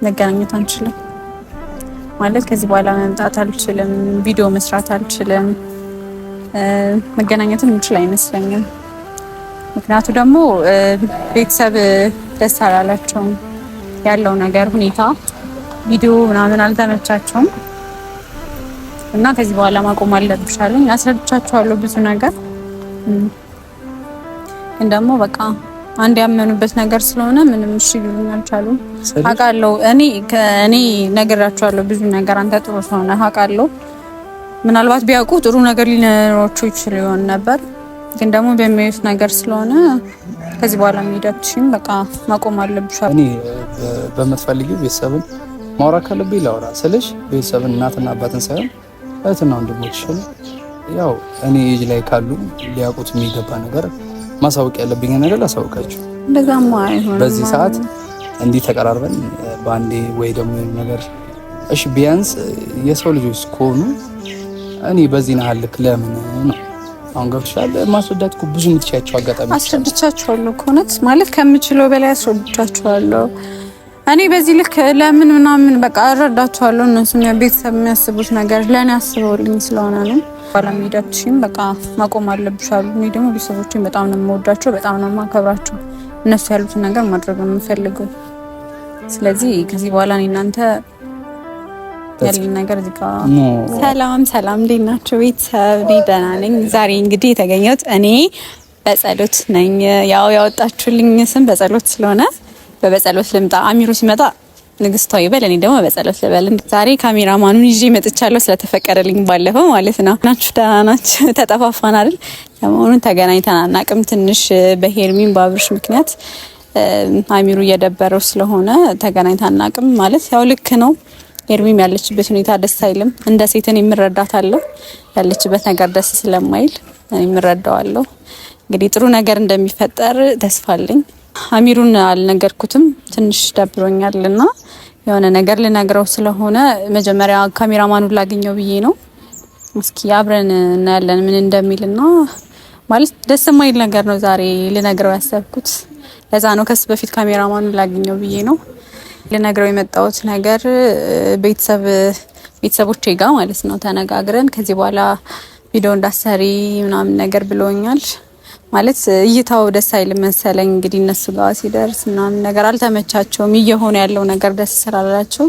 መገናኘት አንችልም ማለት ከዚህ በኋላ መምጣት አልችልም፣ ቪዲዮ መስራት አልችልም፣ መገናኘትም እንችል አይመስለኝም። ምክንያቱ ደግሞ ቤተሰብ ደስ አላላቸውም ያለው ነገር ሁኔታ ቪዲዮ ምናምን አልተመቻቸውም እና ከዚህ በኋላ ማቆም አለብሽ አሉኝ። አስረድቻቸዋለሁ ብዙ ነገር ግን ደግሞ በቃ አንድ ያመኑበት ነገር ስለሆነ ምንም እሺ ሊሉኝ አልቻሉም። አውቃለሁ እኔ ነግራቸዋለሁ ብዙ ነገር አንተ ጥሩ ሰው ነህ አውቃለሁ። ምናልባት ቢያውቁ ጥሩ ነገር ሊኖራቸው ይችል ይሆን ነበር ግን ደግሞ በሚያዩት ነገር ስለሆነ ከዚህ በኋላ የሚሄዳችሁም በቃ ማቆም አለብሽ። እኔ በምትፈልጊው ቤተሰብን ማውራት ካለብኝ ላውራ ስልሽ ቤተሰብን እናትና አባትን ሳይሆን እህትና ወንድሞች ይችላል። ያው እኔ ኤጅ ላይ ካሉ ሊያውቁት የሚገባ ነገር ማሳወቅ ያለብኝ ነገር ላሳውቃችሁ። እንደዛማ አይሆንም። በዚህ ሰዓት እንዲህ ተቀራርበን በአንዴ ወይ ደግሞ ነገር እሺ ቢያንስ የሰው ልጆች ከሆኑ እኔ በዚህ ናህል ልክ ለምን ነው አሁን ገብቶሻል። ማስወዳት እኮ ብዙ የምትችያቸው አጋጣሚ አስረድቻቸዋለሁ እኮ እውነት ማለት ከምችለው በላይ አስረድቻቸዋለሁ። እኔ በዚህ ልክ ለምን ምናምን በቃ እረዳቸዋለሁ። እነሱም ቤተሰብ የሚያስቡት ነገር ለእኔ አስበውልኝ ስለሆነ ነው። ባላም ሄዳችሁም በቃ ማቆም አለብሽ አሉ። እኔ ደግሞ ቤተሰቦቼን በጣም ነው የምወዳቸው፣ በጣም ነው የማከብራቸው። እነሱ ያሉትን ነገር ማድረግ ነው የምፈልገው። ስለዚህ ከዚህ በኋላ እኔ እናንተ ያለን ነገር እዚህ ጋር ሰላም እንዴት ናችሁ ቤተሰብ? እኔ ደህና ነኝ። ዛሬ እንግዲህ የተገኘሁት እኔ በጸሎት ነኝ። ያው ያወጣችሁልኝ ስም በጸሎት ስለሆነ በጸሎት ልምጣ። አሚሩ ሲመጣ ንግስቷ ይበል፣ እኔ ደግሞ በጸሎት ልበል። ዛሬ ካሜራማኑን ይዤ መጥቻለሁ ስለተፈቀደልኝ ባለፈው ማለት ነው። ናችሁ ደህና ናችሁ? ተጠፋፋን አይደል? ለመሆኑን ተገናኝተን አናውቅም። ትንሽ በሄርሚን ባብርሽ ምክንያት አሚሩ እየደበረው ስለሆነ ተገናኝተን አናውቅም። ማለት ያው ልክ ነው። ሄርሚም ያለችበት ሁኔታ ደስ አይልም። እንደ ሴትን የምረዳታለሁ። ያለችበት ነገር ደስ ስለማይል የምረዳዋለሁ። እንግዲህ ጥሩ ነገር እንደሚፈጠር ተስፋ አለኝ። አሚሩን አልነገርኩትም፣ ትንሽ ደብሮኛልና የሆነ ነገር ልነግረው ስለሆነ መጀመሪያ ካሜራማኑን ላገኘው ብዬ ነው። እስኪ አብረን እናያለን ምን እንደሚልና ማለት ደስ የማይል ነገር ነው ዛሬ ልነግረው ያሰብኩት። ለዛ ነው ከሱ በፊት ካሜራማኑን ላገኘው ብዬ ነው ልነግረው የመጣሁት ነገር። ቤተሰቦቼ ጋር ማለት ነው ተነጋግረን ከዚህ በኋላ ቪዲዮ እንዳሰሪ ምናምን ነገር ብሎኛል። ማለት እይታው ደስ አይልም መሰለኝ እንግዲህ እነሱ ጋር ሲደርስ ምናምን ነገር አልተመቻቸውም። እየሆነ ያለው ነገር ደስ ስላላቸው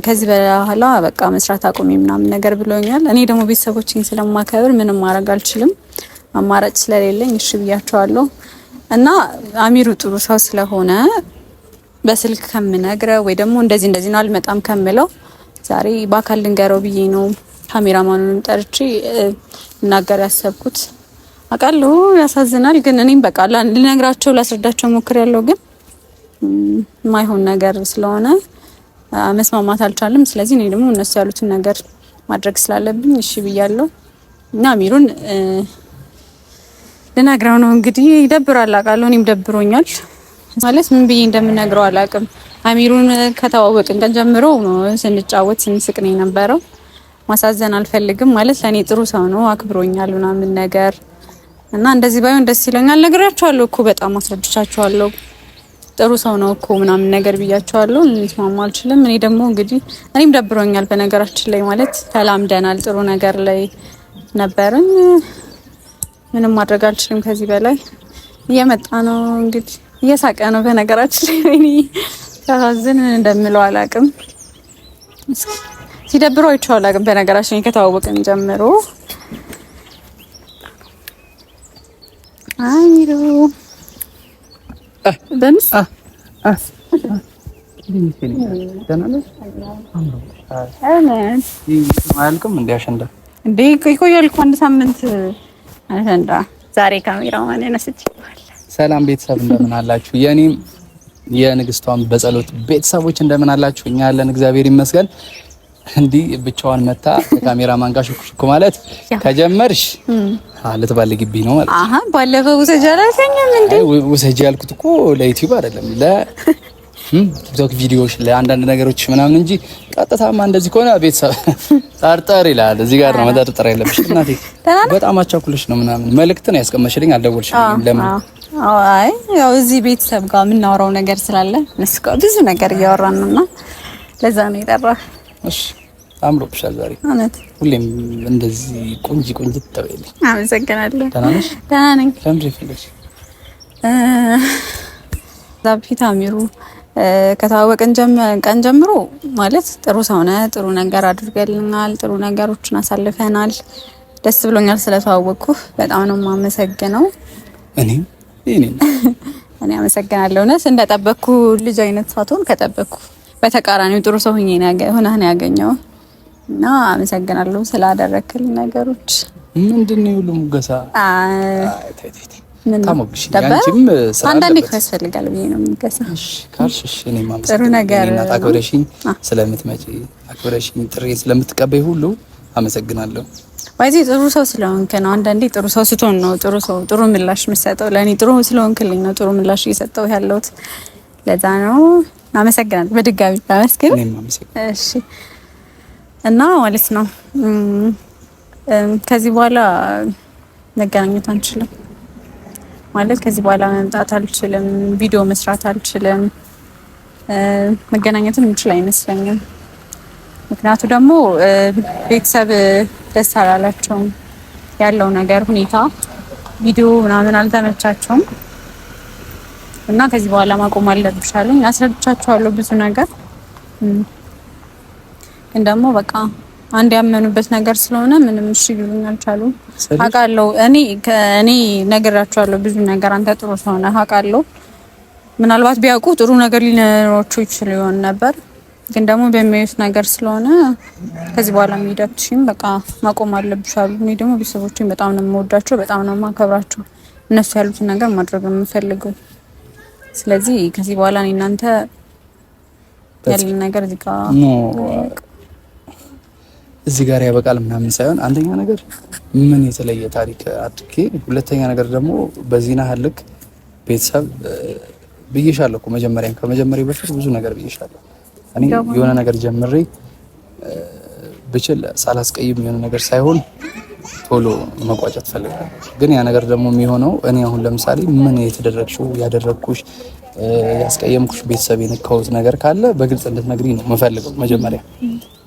ከዚህ በኋላ በቃ መስራት አቁሚ ምናምን ነገር ብሎኛል። እኔ ደግሞ ቤተሰቦቼን ስለማከብር ምንም ማድረግ አልችልም፣ አማራጭ ስለሌለኝ እሺ ብያቸዋለሁ። እና አሚሩ ጥሩ ሰው ስለሆነ በስልክ ከምነግረው ወይ ደግሞ እንደዚህ ነው አልመጣም ከምለው ዛሬ በአካል ልንገረው ብዬ ነው ካሜራማኑን ጠርቼ እናገር ያሰብኩት። አቃሉ ያሳዝናል፣ ግን እኔም በቃ ልነግራቸው ላስረዳቸው ሞክሬያለሁ። ግን ማይሆን ነገር ስለሆነ መስማማት አልቻለም። ስለዚህ እኔ ደግሞ እነሱ ያሉትን ነገር ማድረግ ስላለብኝ እሺ ብያለሁ እና አሚሩን ልነግረው ነው እንግዲህ። ይደብራል አቃሉ፣ እኔም ደብሮኛል። ማለት ምን ብዬ እንደምነግረው አላውቅም። አሚሩን ከተዋወቅን ቀን ጀምሮ ነው ስንጫወት ስንስቅ ነው የነበረው። ማሳዘን አልፈልግም። ማለት ለኔ ጥሩ ሰው ነው፣ አክብሮኛል ምናምን ነገር እና እንደዚህ ባይሆን ደስ ይለኛል። ነግራቸዋለሁ እኮ በጣም አስረድቻቸዋለሁ። ጥሩ ሰው ነው እኮ ምናምን ነገር ብያቸዋለሁ። ልስማማ አልችልም። እኔ ደግሞ እንግዲህ እኔም ደብሮኛል በነገራችን ላይ ማለት ተላምደናል፣ ጥሩ ነገር ላይ ነበርን። ምንም ማድረግ አልችልም ከዚህ በላይ። እየመጣ ነው እንግዲህ እየሳቀ ነው በነገራችን ላይ። እኔ ታዛዝን እንደምለው አላውቅም። ሲደብረው አይቼው አላውቅም በነገራችን ከተዋወቅን ጀምሮ። አሚሩ ደንስ እንዴ ይቆያል እኮ አንድ ሳምንት አሸንዳ። ዛሬ ካሜራማን ነስቼ ሰላም ቤተሰብ እንደምን አላችሁ? የኔም የንግስቷም በጸሎት ቤተሰቦች እንደምን አላችሁ? እኛ ያለን እግዚአብሔር ይመስገን። እንዲህ ብቻዋን መታ ካሜራማን ጋር ሹክሹክ ማለት ከጀመርሽ ልትባልግብኝ ነው ማለት። አሃ ባለፈው ውሰጂ አላልከኝም እንዴ? ውሰጂ ያልኩት እኮ ለዩቲዩብ አይደለም ለቲክቶክ ቪዲዮዎች ለአንዳንድ ነገሮች ምናምን እንጂ ቀጥታማ እንደዚህ ከሆነ ቤተሰብ ጠርጠር ይላል። እዚህ ጋር ነው መጠርጠር ያለብሽ እናቴ። በጣም አቻኩልሽ ነው ምናምን መልእክት ነው ያስቀመሽልኝ፣ አልደወልሽልኝም። ለምን አይ ያው እዚህ ቤተሰብ ጋር የምናወራው ነገር ስላለ እነሱ ጋር ብዙ ነገር እያወራን ነውና ለዛ ነው የጠራህ። እሺ አምሮብሻል ዛሬ እውነት። ሁሌም እንደዚህ ቆንጆ ትተበይልኝ። አመሰግናለሁ። ደህና ነሽ? ደህና ነኝ። ለምን ፈለግሽ? ዛብፊት አሚሩ ከተዋወቅን ቀን ጀምሮ ማለት ጥሩ ሰው ነህ፣ ጥሩ ነገር አድርገልናል፣ ጥሩ ነገሮችን አሳልፈናል። ደስ ብሎኛል ስለተዋወቅኩህ። በጣም ነው የማመሰግነው። እኔ አመሰግናለሁ። እውነት እንደጠበቅኩ ልጅ አይነት ሳትሆን ከጠበቅኩ በተቃራኒው ጥሩ ሰው ሆነህ ነው ያገኘው እና አመሰግናለሁ ስላደረክልኝ ነገሮች። ምንድነው ሁሉ ሙገሳ? ታሞግሽ ያንቺም ስራ አንዳንዴ ያስፈልጋል ብዬ ነው ሙገሳ። እሺ ካልሽ እኔ ማምሰል ጥሩ ነገር እና አክብረሽኝ ስለምትመጪ አክብረሽኝ ጥሪ ስለምትቀበይ ሁሉ አመሰግናለሁ። ወይዚ ጥሩ ሰው ስለሆንክ ነው። አንዳንዴ ጥሩ ሰው ስትሆን ነው ጥሩ ምላሽ የምትሰጠው። ለኔ ጥሩ ስለሆንክልኝ ነው ጥሩ ምላሽ እየሰጠው ያለሁት። ለዛ ነው አመሰግናለሁ። በድጋሚ ታመስግን። እሺ እና ማለት ነው ከዚህ በኋላ መገናኘት አንችልም ማለት ከዚህ በኋላ መምጣት አልችልም፣ ቪዲዮ መስራት አልችልም፣ መገናኘትም እንችል አይመስለኝም። ምክንያቱ ደግሞ ቤተሰብ ደስ አላላቸውም ያለው ነገር ሁኔታ፣ ቪዲዮ ምናምን አልተመቻቸውም እና ከዚህ በኋላ ማቆም አለብሽ አሉኝ። አስረድቻቸዋለሁ ብዙ ነገር ግን ደግሞ በቃ አንድ ያመኑበት ነገር ስለሆነ ምንም እሺ ሊሉኝ አልቻሉም። አውቃለሁ እኔ ነግራቸዋለሁ ብዙ ነገር። አንተ ጥሩ ሰው ነህ አውቃለሁ። ምናልባት ቢያውቁ ጥሩ ነገር ሊኖራቸው ይችል ይሆን ነበር፣ ግን ደግሞ በሚያዩት ነገር ስለሆነ ከዚህ በኋላ የሚሄዳችሁም በቃ ማቆም አለብሽ አሉ። እኔ ደግሞ ቤተሰቦቼን በጣም ነው የምወዳቸው፣ በጣም ነው የማከብራቸው። እነሱ ያሉትን ነገር ማድረግ ነው የምፈልገው። ስለዚህ ከዚህ በኋላ እኔ እናንተ ያለን ነገር እዚህ ጋር ያበቃል ምናምን ሳይሆን አንደኛ ነገር ምን የተለየ ታሪክ አድርጌ፣ ሁለተኛ ነገር ደግሞ በዚህና ህልክ ቤተሰብ ብዬሻለሁ እኮ ከመጀመሪያ በፊት ብዙ ነገር ብዬሻለሁ። እኔ የሆነ ነገር ጀምሬ ብችል ሳላስቀይም የሆነ ነገር ሳይሆን ቶሎ መቋጨት ፈልጋለሁ። ግን ያ ነገር ደግሞ የሚሆነው እኔ አሁን ለምሳሌ ምን የተደረግሽው ያደረግኩሽ ያስቀየምኩሽ ቤተሰብ የነካሁት ነገር ካለ በግልጽ እንድትነግሪኝ ነው የምፈልገው መጀመሪያ።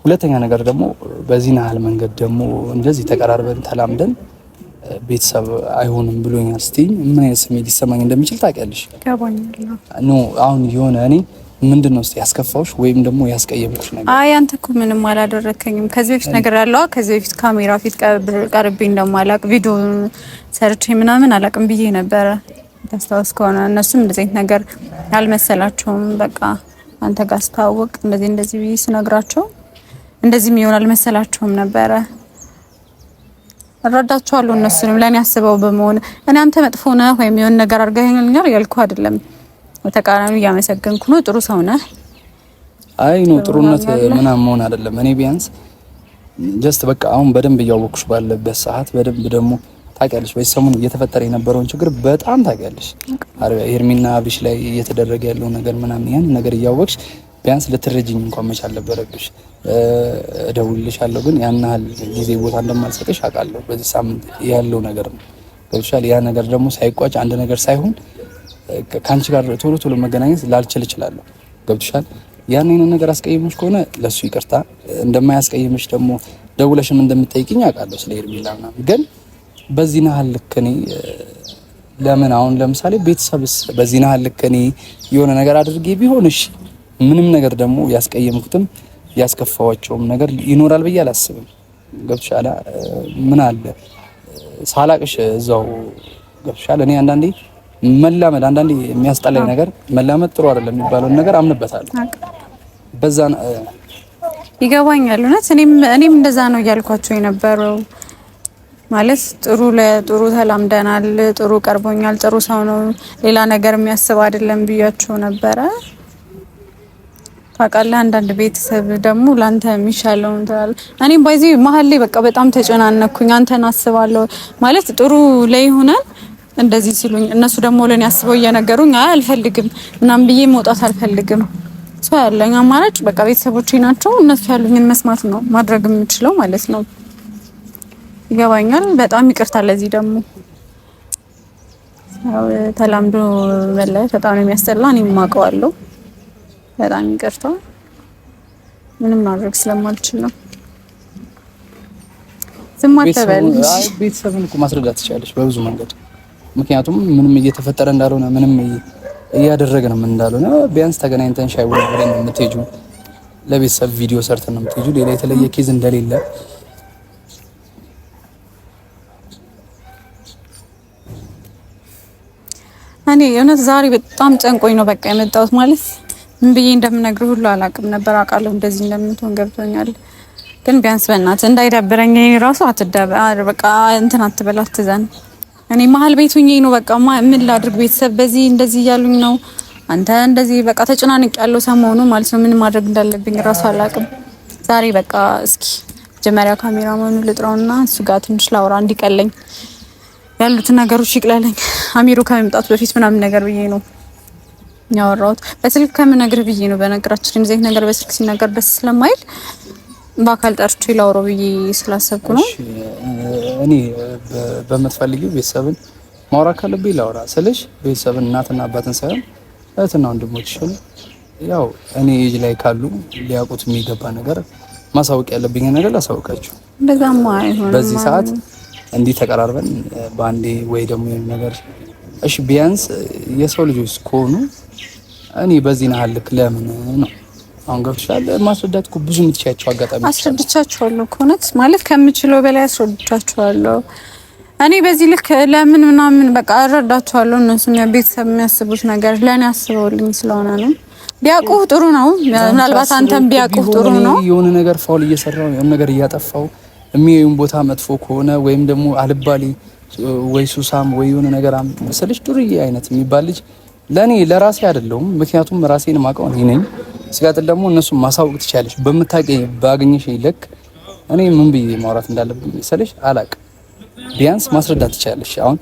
ሁለተኛ ነገር ደግሞ በዚህ ናህል መንገድ ደግሞ እንደዚህ ተቀራርበን ተላምደን ቤተሰብ አይሆንም ብሎኛል ስትይኝ ምን አይነት ስሜት ሊሰማኝ እንደሚችል ታውቂያለሽ? ኖ አሁን የሆነ እኔ ምንድነው ያስከፋውሽ ወይም ደግሞ ያስቀየምኩሽ ነገር? አይ አንተ እኮ ምንም አላደረከኝም። ከዚህ በፊት ነገር ያለው ከዚህ በፊት ካሜራ ፊት ቀርቤ እንደማላቅ ቪዲዮ ሰርቼ ምናምን አላቅም ብዬ ነበረ። ታስታውስ ከሆነ እነሱም እንደዚህ አይነት ነገር አልመሰላቸውም። በቃ አንተ ጋር ስታወቅ እንደዚህ ብዬ ስነግራቸው እንደዚህ የሚሆን አልመሰላቸውም ነበረ። እረዳቸዋለሁ እነሱንም ለኔ አስበው በመሆን እኔ አንተ መጥፎ ነህ ወይም የሆነ ነገር አድርገኸኛል ያልኩ አይደለም። ተቃራኒ እያመሰገንኩ ነው። ጥሩ ሰው ነህ። አይ ነው ጥሩነት ምናምን መሆን አይደለም። እኔ ቢያንስ ጀስት በቃ አሁን በደንብ እያወቅሽ ባለበት ሰዓት በደንብ ደግሞ ታውቂያለሽ ወይ ሰሞኑን እየተፈጠረ የነበረውን ችግር በጣም ታውቂያለሽ። ሄርሜና አብሽ ላይ እየተደረገ ያለው ነገር ምናምን ያን ነገር እያወቅሽ ቢያንስ ልትረጂኝ እንኳን መቻል ነበረብሽ። እደውልልሻለሁ ግን ያን ያህል ጊዜ ቦታ እንደማልሰጥሽ አውቃለሁ። በዚህ ሳምንት ያለው ነገር ነው ገብቶሻል። ያ ነገር ደግሞ ሳይቋጭ አንድ ነገር ሳይሆን ከአንቺ ጋር ቶሎ መገናኘት ላልችል እችላለሁ። ገብቶሻል። ያንን ነገር አስቀይሞሽ ከሆነ ለሱ ይቅርታ፣ እንደማያስቀይምሽ ደግሞ ደውለሽም እንደምትጠይቂኝ አውቃለሁ ስለ ሄርሜላ ምናምን። ግን በዚህ ናህል ልክ እኔ ለምን አሁን ለምሳሌ ቤተሰብስ በዚህ ናህል ልክ እኔ የሆነ ነገር አድርጌ ቢሆን እሺ፣ ምንም ነገር ደግሞ ያስቀየምኩትም ያስከፋዋቸውም ነገር ይኖራል ብዬ አላስብም። ገብቶሻል። ምን አለ ሳላቅሽ እዛው ገብቶሻል። እኔ አንዳንዴ የሚያስጠላኝ ነገር መላመድ ጥሩ አይደለም የሚባለውን ነገር አምንበታለሁ። በዛ ይገባኛል። እውነት እኔም እንደዛ ነው እያልኳቸው የነበረው። ማለት ጥሩ ተላምደናል፣ ጥሩ ቀርቦኛል፣ ጥሩ ሰው ነው፣ ሌላ ነገር የሚያስብ አይደለም ብያቸው ነበረ። ታውቃለህ አንዳንድ ቤተሰብ ደግሞ ላንተ የሚሻለው እንታል። እኔም ባይዚ መሀል ላይ በቃ በጣም ተጨናነኩኝ። አንተን አስባለሁ ማለት ጥሩ ላይ ሆነን እንደዚህ ሲሉኝ እነሱ ደግሞ ለኔ አስበው እየነገሩኝ አይ አልፈልግም ምናምን ብዬ መውጣት አልፈልግም። ሰው ያለኝ አማራጭ በቃ ቤተሰቦቼ ናቸው። እነሱ ያሉኝን መስማት ነው ማድረግ የምችለው ማለት ነው። ይገባኛል። በጣም ይቅርታ ለዚህ ደግሞ ያው ተላምዶ መለያየት በጣም ነው የሚያስጠላ። እኔም አውቀዋለሁ። በጣም ይቅርታ፣ ምንም ማድረግ ስለማልችል ነው። ዝም አትበል። ቤተሰብን እኮ ማስረዳት ትችላለች በብዙ መንገድ። ምክንያቱም ምንም እየተፈጠረ እንዳልሆነ ምንም እያደረግን ምን እንዳልሆነ ቢያንስ ተገናኝተን ሻይ ቡና ብለን ነው የምትሄጂው። ለቤተሰብ ቪዲዮ ሰርተን ነው የምትሄጂው። ሌላ የተለየ ኬዝ እንደሌለ እኔ የእውነት ዛሬ በጣም ጨንቆኝ ነው በቃ የመጣሁት። ማለት ምን ብዬ እንደምነግርህ ሁሉ አላውቅም ነበር። አውቃለሁ እንደዚህ እንደምትሆን ገብቶኛል። ግን ቢያንስ በእናትህ እንዳይደብረኝ ራሱ በቃ እንትን አትበል፣ አትዘን። እኔ መሀል ቤት ሁኜ ነው በቃ ምን ላድርግ? ቤተሰብ በዚህ እንደዚህ እያሉኝ ነው። አንተ እንደዚህ በቃ ተጨናንቅ ያለው ሰሞኑ ማለት ነው። ምን ማድረግ እንዳለብኝ ራሱ አላውቅም። ዛሬ በቃ እስኪ መጀመሪያ ካሜራማኑ ልጥራውና እሱ ጋር ትንሽ ላውራ እንዲቀለኝ ያሉትን ነገሮች ይቅለለኝ። አሚሩ ከመምጣቱ በፊት ምናምን ነገር ብዬ ነው ያወራሁት። በስልክ ከምነግርህ ብዬ ነው። በነገራችን እንደዚህ ነገር በስልክ ሲነገር ደስ ስለማይል በአካል ጠርቼ ላውራው ብዬ ስላሰብኩ ነው። እኔ በምትፈልጊው ቤተሰብን ማውራት ካለብኝ ላውራ ስልሽ ቤተሰብን እናትና አባትን ሳይሆን እህትና ወንድሞችሽን ያው እኔ ኤጅ ላይ ካሉ ሊያውቁት የሚገባ ነገር ማሳወቅ ያለብኝ ነገር ላሳውቃችሁ። እንደዛማ አይሆንም በዚህ ሰዓት እንዲህ ተቀራርበን በአንዴ ወይ ደግሞ ነገር እሺ፣ ቢያንስ የሰው ልጆች ከሆኑ እኔ በዚህ ናህል ልክ ለምን ነው አሁን ገብቶሻል? ማስረዳት እኮ ብዙ የምትችያቸው አጋጣሚ አስረድቻቸዋለሁ እኮ እውነት ማለት ከምችለው በላይ አስረድቻቸዋለሁ። እኔ በዚህ ልክ ለምን ምናምን በቃ እረዳቸዋለሁ። እነሱም ቤተሰብ የሚያስቡት ነገር ለእኔ አስበውልኝ ስለሆነ ነው። ቢያውቁህ ጥሩ ነው። ምናልባት አንተም ቢያውቁህ ጥሩ ነው። የሆነ ነገር ፋውል እየሰራው የሆነ ነገር እያጠፋው የሚያዩን ቦታ መጥፎ ከሆነ ወይም ደግሞ አልባሌ ወይ ሱሳም ወይ የሆነ ነገር መሰለሽ ዱርዬ አይነት የሚባል ልጅ ለኔ ለራሴ አይደለሁም። ምክንያቱም ራሴን ማውቀው እኔ ነኝ። ሲጋጥል ደግሞ እነሱ ማሳወቅ ትችያለሽ። በምታውቂኝ ባገኘሽ ይልክ እኔ ምን ብዬ ማውራት እንዳለብኝ መሰለሽ አላውቅም። ቢያንስ ማስረዳት ትችያለሽ። አሁን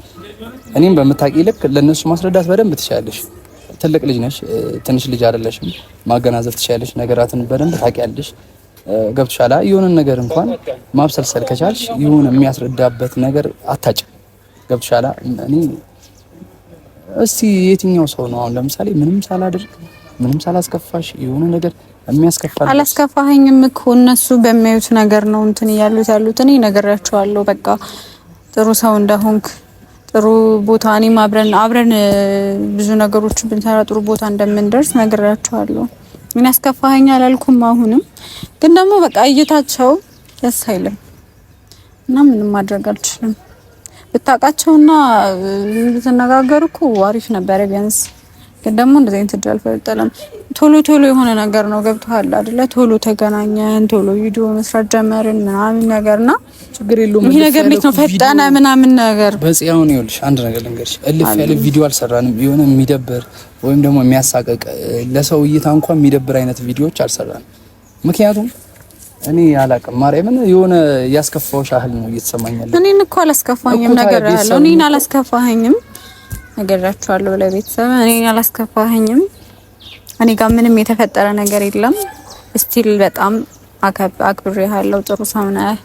እኔም በምታውቂኝ ልክ ለነሱ ማስረዳት በደንብ ትችያለሽ። ትልቅ ልጅ ነሽ፣ ትንሽ ልጅ አይደለሽም። ማገናዘብ ትችያለሽ። ነገራትን በደንብ ታውቂያለሽ። ገብቶሻል? የሆነ ነገር እንኳን ማብሰልሰል ከቻልሽ የሆነ የሚያስረዳበት ነገር አታጭም። ገብቶሻል? እኔ እስቲ የትኛው ሰው ነው አሁን ለምሳሌ ምንም ሳላደርግ ምንም ሳላስከፋሽ የሆነ ነገር የሚያስከፋል? አላስከፋኸኝም እኮ እነሱ በሚያዩት ነገር ነው እንትን ያሉት። እኔ ነግሬያቸዋለሁ። በቃ ጥሩ ሰው እንደሆንክ ጥሩ ቦታ እኔም አብረን ብዙ ነገሮችን ብንሰራ ጥሩ ቦታ እንደምንደርስ ነግሬያቸዋለሁ። ምን ያስከፋኸኝ አላልኩም። አሁንም ግን ደግሞ በቃ እይታቸው ደስ አይልም እና ምንም ማድረግ አልችልም። ብታውቃቸውና ብትነጋገሩ እኮ አሪፍ ነበረ ቢያንስ። ግን ደግሞ እንደዚህ አይነት እድል አልፈጠለም። ቶሎ የሆነ ነገር ነው ገብቶሃል አይደለ? ቶሎ ተገናኘን፣ ቶሎ ቪዲዮ መስራት ጀመርን ምናምን ነገርና ችግር የለውም። ይሄ ነገር እንዴት ነው ፈጠነ ምናምን ነገር በጽያውን ይኸውልሽ፣ አንድ ነገር ልንገርሽ፣ እልፍ ያለ ቪዲዮ አልሰራንም። የሆነ የሚደብር ወይም ደግሞ የሚያሳቀቅ ለሰው እይታ እንኳን የሚደብር አይነት ቪዲዮዎች አልሰራንም። ምክንያቱም እኔ አላውቅም ማርያምን የሆነ ያስከፋውሽ ያህል ነው እየተሰማኛል። እኔን እኮ አላስከፋኝም ነገር ያለው እኔን አላስከፋኝም ነገራችኋለሁ ለቤተሰብ እኔን አላስከፋኝም። እኔ ጋር ምንም የተፈጠረ ነገር የለም። ስቲል በጣም አክብሬሃለሁ። ጥሩ ሰው ነህ።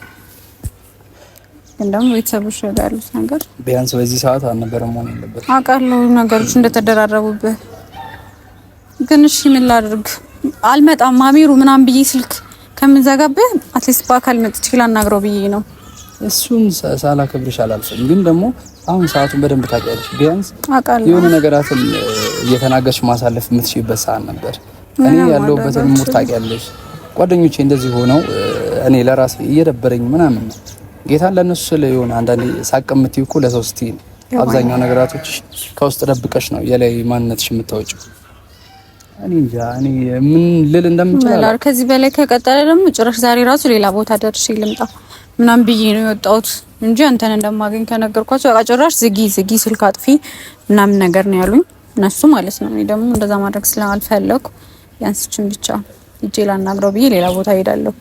እንደውም ቤተሰቦች ያሉት ነገር ቢያንስ በዚህ ሰዓት አልነበረም መሆን ያለበት። አውቃለሁ ነገሮች እንደተደራረቡብህ። ግን እሺ ምን ላድርግ? አልመጣም አሚሩ ምናምን ብዬ ስልክ ከምንዘጋብህ አትሊስት በአካል መጥቼ ላናግረው ብዬ ነው። እሱን ሳላከብርሽ አላልፍም። ግን ደግሞ አሁን ሰዓቱን በደንብ ታውቂያለሽ። ቢያንስ የሆነ ነገራትን እየተናገርሽ ማሳለፍ የምትችይበት ሰዓት ነበር። እኔ ያለሁበትን ሙድ ታውቂያለሽ። ጓደኞቼ እንደዚህ ሆነው እኔ ለራሴ እየደበረኝ ምናምን ነው። ጌታን ለነሱ ስለ የሆነ አንዳንዴ ሳቅ የምትይው እኮ ለሰው ስትይ ነው። አብዛኛው ነገራቶች ከውስጥ ደብቀሽ ነው የላይ ማንነትሽ የምታወጪው። እኔ እንጃ እኔ ምን ልል እንደምችል ከዚህ በላይ ከቀጠለ ደግሞ ጭራሽ ዛሬ ራሱ ሌላ ቦታ ደርሼ ልምጣ ምናምን ብዬ ነው የወጣሁት እንጂ አንተን እንደማገኝ ከነገርኳቸው በቃ ጭራሽ ዝጊ ስልክ አጥፊ ምናምን ነገር ነው ያሉኝ እነሱ ማለት ነው። እኔ ደግሞ እንደዛ ማድረግ ስላልፈለኩ ያንስችን ብቻ እጄ ላናግረው ብዬ ሌላ ቦታ ሄዳለሁ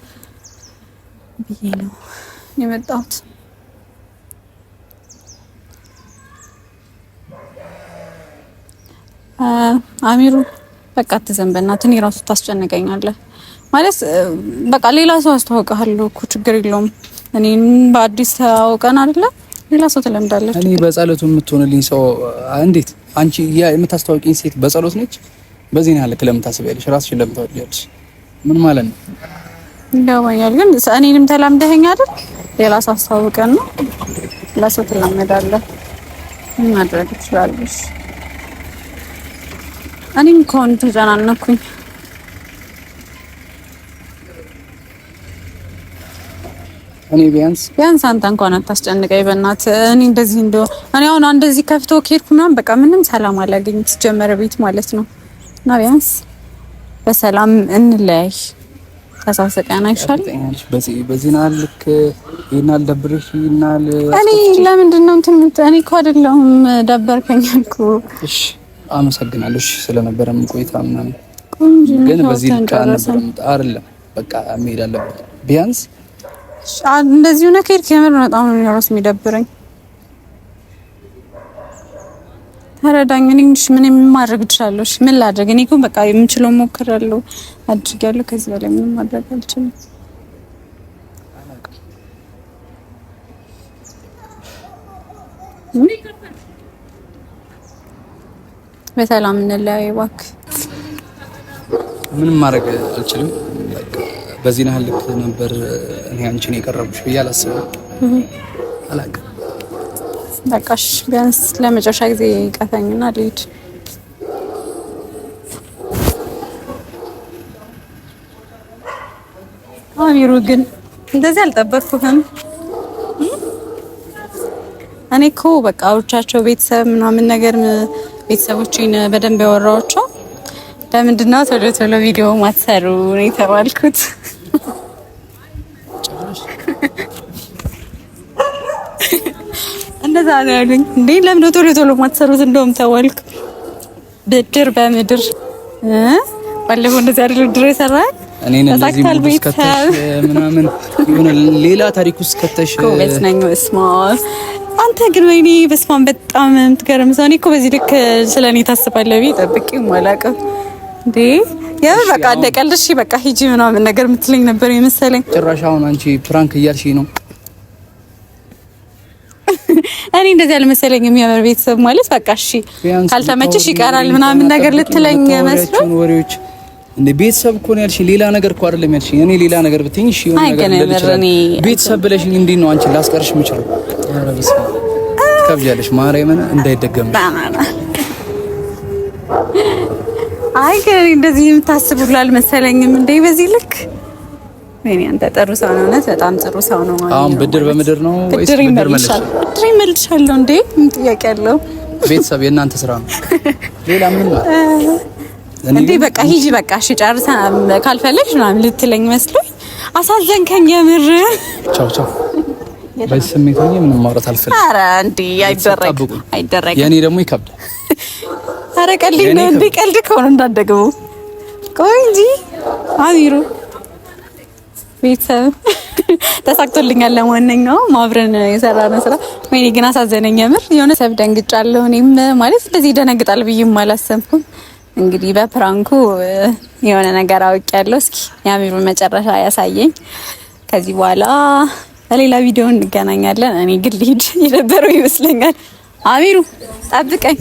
ብዬ ነው የመጣሁት። አሚሩ በቃ አትዘንበናት። እኔ ራሱ ታስጨንቀኛለህ ማለት በቃ ሌላ ሰው አስተዋውቀሃለሁ እኮ ችግር የለውም። እኔን በአዲስ ታውቀን አይደለ ሌላ ሰው ትለምዳለች። እኔ በጸሎቱ የምትሆንልኝ ሰው እንዴት አንቺ የምታስተዋውቂኝ ሴት በጸሎት ነች? በዚህ ነው ያለክ ለምን ታስቢያለሽ? ራስሽን ለምን ታወቂያለሽ? ምን ማለት ነው? ይገባኛል፣ ግን እኔንም ተላምደኸኝ አይደል? ሌላ ሰው አስተዋውቀን ነው ለሰው ትለምዳለህ። ምን ማድረግ ትችላለሽ? እኔም ከሆነ ተጨናነኩኝ። እኔ ቢያንስ አንተ እንኳን አታስጨንቀኝ በእናትህ። እኔ እንደዚህ እንደው እኔ አሁን እንደዚህ ከፍቶ ከሄድኩ ምናምን በቃ ምንም ሰላም አላገኝም ሲጀመር ቤት ማለት ነው። እና ቢያንስ በሰላም እንለያይ ተሳስቀን አይሻልም? በዚህ ናል ልክ ይናል ደብርሽ ይናል። እኔ ለምንድን ነው እንትን እኔ እኮ አይደለሁም ደበርከኝ አልኩ። እሺ አመሰግናለሁ ስለነበረም ቆይታ ምናምን። ግን በዚህ ልክ አይደለም በቃ መሄድ አለበት ቢያንስ እንደዚህ ሆነ ከሄድክ የምር በጣም ነው ራስ የሚደብረኝ። ተረዳኝ። እኔ ምን ማድረግ እችላለሁ? ምን ላድርግ? እኔ እኮ በቃ የምችለው ሞክራለሁ አድርጋለሁ። ከዚህ በላይ ምንም ማድረግ አልችልም። በሰላም እንለያይ እባክህ። ምንም ማድረግ አልችልም። በዚህ ናህል ልክ ነበር እኔ አንቺን የቀረብሽ ብዬ አላስብም። አላውቅም። በቃሽ ቢያንስ ለመጨረሻ ጊዜ ቀፈኝና ልሂድ። አሚሩ ግን እንደዚህ አልጠበቅኩህም። እኔ እኮ በቃ አውርቻቸው ቤተሰብ ምናምን ነገር ቤተሰቦቼን በደንብ ያወራኋቸው ለምንድን ነው ቶሎ ቶሎ ቪዲዮ ማትሰሩ ነው የተባልኩት። እንደዛ ነው ያሉኝ። እንዴ ለምን ቶሎ ቶሎ ማትሰሩት እንደውም ተዋልኩ። ብድር በምድር ባለፈው እንደዚህ አይደል ድሮ ይሰራል። እኔ እንደዚህ ከተሽ ምናምን የሆነ ሌላ ታሪክ ውስጥ ከተሽ ኮሜስ ነኝ እስማ አንተ ግን ወይኔ በስማን በጣም የምትገርም ሰው። እኔ እኮ በዚህ ልክ ስለኔ ታስባለህ ብዬ ጠብቄው አላውቅም። እንዴ ያው በቃ እንደቀልሽ በቃ ሂጂ ምናምን ነገር የምትለኝ ነበር የመሰለኝ። ጭራሽ አሁን አንቺ ፕራንክ እያልሽኝ ነው። እኔ እንደዚህ አልመሰለኝ። የሚያምር ቤተሰብ ማለት በቃ እሺ ካልተመቸሽ ይቀራል ምናምን ነገር ልትለኝ መስሎኝ ወሬዎች እንደ ቤተሰብ እኮ ነው ያልሽኝ። ሌላ ነገር እኮ አይደለም ያልሽኝ። እኔ ሌላ ነገር ብትይኝ እሺ የሆነ ነገር እንደልችላል። ቤተሰብ ብለሽኝ እንዴት ነው አንቺ ላስቀርሽ የምችለው? ኧረ በስመ አብ ትከብጃለሽ። ማርያምን እንዳይደገምሽ። አይ ግን እንደዚህ የምታስቡላል መሰለኝም እንዴ በዚህ ልክ። ወይኔ አንተ ጥሩ ሰው ነው፣ እውነት በጣም ጥሩ ሰው ነው ማለት ነው። አሁን ብድር በምድር ነው ወይስ ብድር መልሻለሁ? እንዴ ምን ጥያቄ አለው? ቤተሰብ የእናንተ ስራ ነው፣ ሌላ ምንም ማለት እንዴ በቃ ሂጂ በቃ እሺ ጨርሰን ካልፈለግሽ ምናምን ልትለኝ መስሎኝ አሳዘንከኝ የምር። ቻው ቻው። በዚህ ስሜት ሆኜ ምንም ማውራት አልፈልግም። ኧረ እንዴ አይደረግ የኔ ደግሞ ይከብዳል። ኧረ ቀልድ ነው እንዴ? ቀልድ ከሆነ እንዳትደግሙ። ቆይ እንጂ አሚሩ ቤተሰብ ተሳክቶልኛል። ለማንኛውም አብረን የሰራነው ስራ ወይኔ ግን አሳዘነኝ የምር። የሆነ ሰብ ደንግጫለሁ። እኔም ማለት እንደዚህ ደነግጣል ብዬም አላሰብኩም። እንግዲህ በፕራንኩ የሆነ ነገር አውቄያለሁ። እስኪ የአሚሩን መጨረሻ ያሳየኝ። ከዚህ በኋላ በሌላ ቪዲዮ እንገናኛለን። እኔ ግን ልሂድ የነበረው ይመስለኛል። አሚሩ ጠብቀኝ።